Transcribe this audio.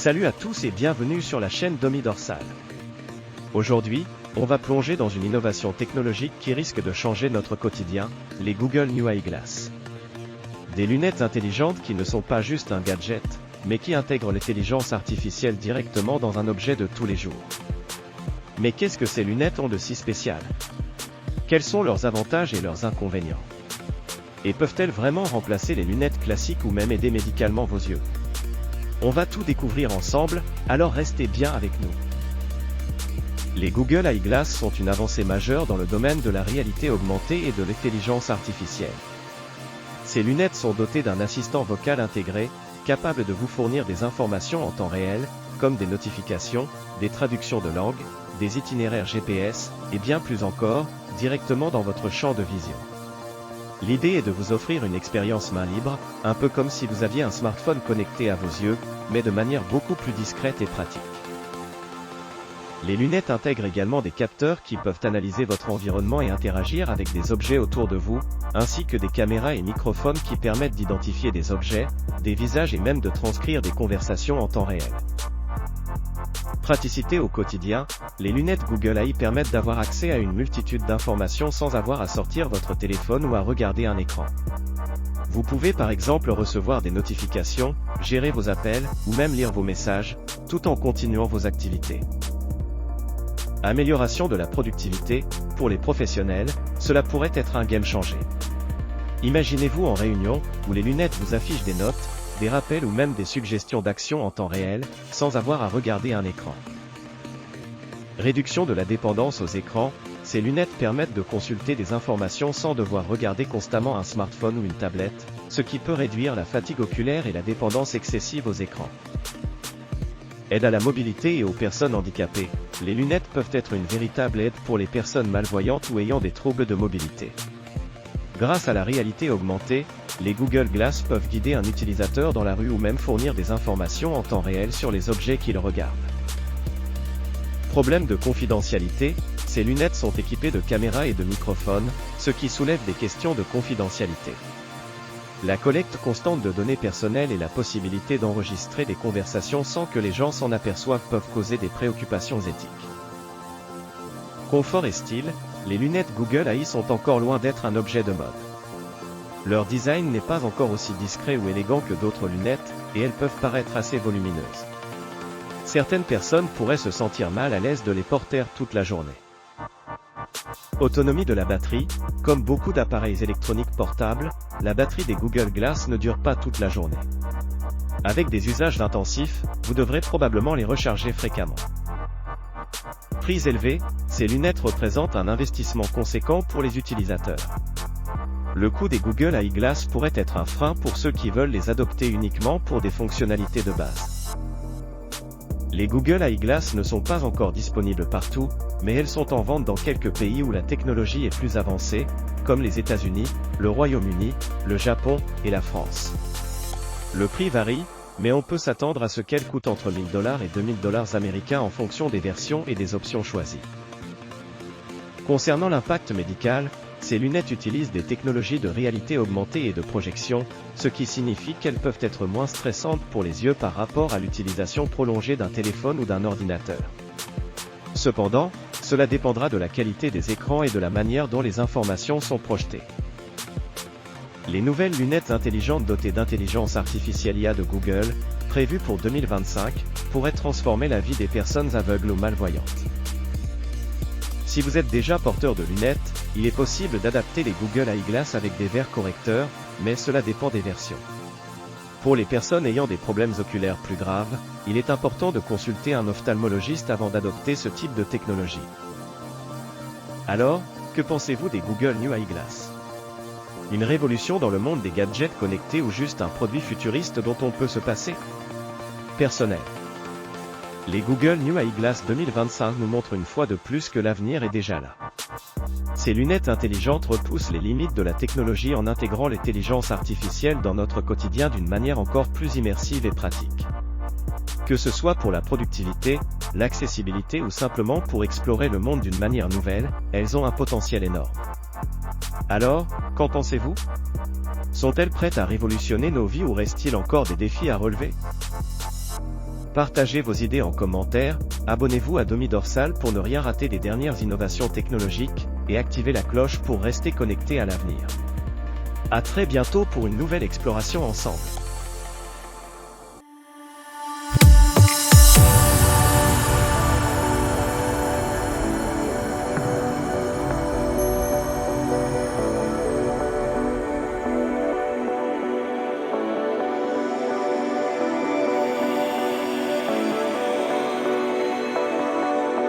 Salut à tous et bienvenue sur la chaîne Domi Dorsal. Aujourd'hui, on va plonger dans une innovation technologique qui risque de changer notre quotidien, les Google New Eyeglass. Des lunettes intelligentes qui ne sont pas juste un gadget, mais qui intègrent l'intelligence artificielle directement dans un objet de tous les jours. Mais qu'est-ce que ces lunettes ont de si spécial? Quels sont leurs avantages et leurs inconvénients? Et peuvent-elles vraiment remplacer les lunettes classiques ou même aider médicalement vos yeux? On va tout découvrir ensemble, alors restez bien avec nous. Les Google Eyeglass sont une avancée majeure dans le domaine de la réalité augmentée et de l'intelligence artificielle. Ces lunettes sont dotées d'un assistant vocal intégré, capable de vous fournir des informations en temps réel, comme des notifications, des traductions de langue, des itinéraires GPS, et bien plus encore, directement dans votre champ de vision. L'idée est de vous offrir une expérience main libre, un peu comme si vous aviez un smartphone connecté à vos yeux, mais de manière beaucoup plus discrète et pratique. Les lunettes intègrent également des capteurs qui peuvent analyser votre environnement et interagir avec des objets autour de vous, ainsi que des caméras et microphones qui permettent d'identifier des objets, des visages et même de transcrire des conversations en temps réel. Praticité au quotidien, les lunettes Google Eye permettent d'avoir accès à une multitude d'informations sans avoir à sortir votre téléphone ou à regarder un écran. Vous pouvez par exemple recevoir des notifications, gérer vos appels, ou même lire vos messages, tout en continuant vos activités. Amélioration de la productivité, pour les professionnels, cela pourrait être un game changer. Imaginez-vous en réunion, où les lunettes vous affichent des notes, des rappels ou même des suggestions d'action en temps réel, sans avoir à regarder un écran. Réduction de la dépendance aux écrans, ces lunettes permettent de consulter des informations sans devoir regarder constamment un smartphone ou une tablette, ce qui peut réduire la fatigue oculaire et la dépendance excessive aux écrans. Aide à la mobilité et aux personnes handicapées, les lunettes peuvent être une véritable aide pour les personnes malvoyantes ou ayant des troubles de mobilité. Grâce à la réalité augmentée, les Google Glass peuvent guider un utilisateur dans la rue ou même fournir des informations en temps réel sur les objets qu'il regarde. Problème de confidentialité, ces lunettes sont équipées de caméras et de microphones, ce qui soulève des questions de confidentialité. La collecte constante de données personnelles et la possibilité d'enregistrer des conversations sans que les gens s'en aperçoivent peuvent causer des préoccupations éthiques. Confort et style, les lunettes Google Eye sont encore loin d'être un objet de mode. Leur design n'est pas encore aussi discret ou élégant que d'autres lunettes, et elles peuvent paraître assez volumineuses. Certaines personnes pourraient se sentir mal à l'aise de les porter toute la journée. Autonomie de la batterie, comme beaucoup d'appareils électroniques portables, la batterie des Google Glass ne dure pas toute la journée. Avec des usages intensifs, vous devrez probablement les recharger fréquemment. Prix élevé, ces lunettes représentent un investissement conséquent pour les utilisateurs. Le coût des Google Eyeglass pourrait être un frein pour ceux qui veulent les adopter uniquement pour des fonctionnalités de base. Les Google Eyeglass ne sont pas encore disponibles partout, mais elles sont en vente dans quelques pays où la technologie est plus avancée, comme les États-Unis, le Royaume-Uni, le Japon et la France. Le prix varie, mais on peut s'attendre à ce qu'elles coûtent entre $1000 et $2000 américains en fonction des versions et des options choisies. Concernant l'impact médical, ces lunettes utilisent des technologies de réalité augmentée et de projection, ce qui signifie qu'elles peuvent être moins stressantes pour les yeux par rapport à l'utilisation prolongée d'un téléphone ou d'un ordinateur. Cependant, cela dépendra de la qualité des écrans et de la manière dont les informations sont projetées. Les nouvelles lunettes intelligentes dotées d'intelligence artificielle IA de Google, prévues pour 2025, pourraient transformer la vie des personnes aveugles ou malvoyantes. Si vous êtes déjà porteur de lunettes, il est possible d'adapter les Google Eyeglass avec des verres correcteurs, mais cela dépend des versions. Pour les personnes ayant des problèmes oculaires plus graves, il est important de consulter un ophtalmologiste avant d'adopter ce type de technologie. Alors, que pensez-vous des Google New Eyeglass? Une révolution dans le monde des gadgets connectés ou juste un produit futuriste dont on peut se passer? Personnel. Les Google New Eyeglass 2025 nous montrent une fois de plus que l'avenir est déjà là. Ces lunettes intelligentes repoussent les limites de la technologie en intégrant l'intelligence artificielle dans notre quotidien d'une manière encore plus immersive et pratique. Que ce soit pour la productivité, l'accessibilité ou simplement pour explorer le monde d'une manière nouvelle, elles ont un potentiel énorme. Alors, qu'en pensez-vous? Sont-elles prêtes à révolutionner nos vies ou restent-ils encore des défis à relever? Partagez vos idées en commentaire, abonnez-vous à Domi Dorsal pour ne rien rater des dernières innovations technologiques, et activez la cloche pour rester connecté à l'avenir. À très bientôt pour une nouvelle exploration ensemble.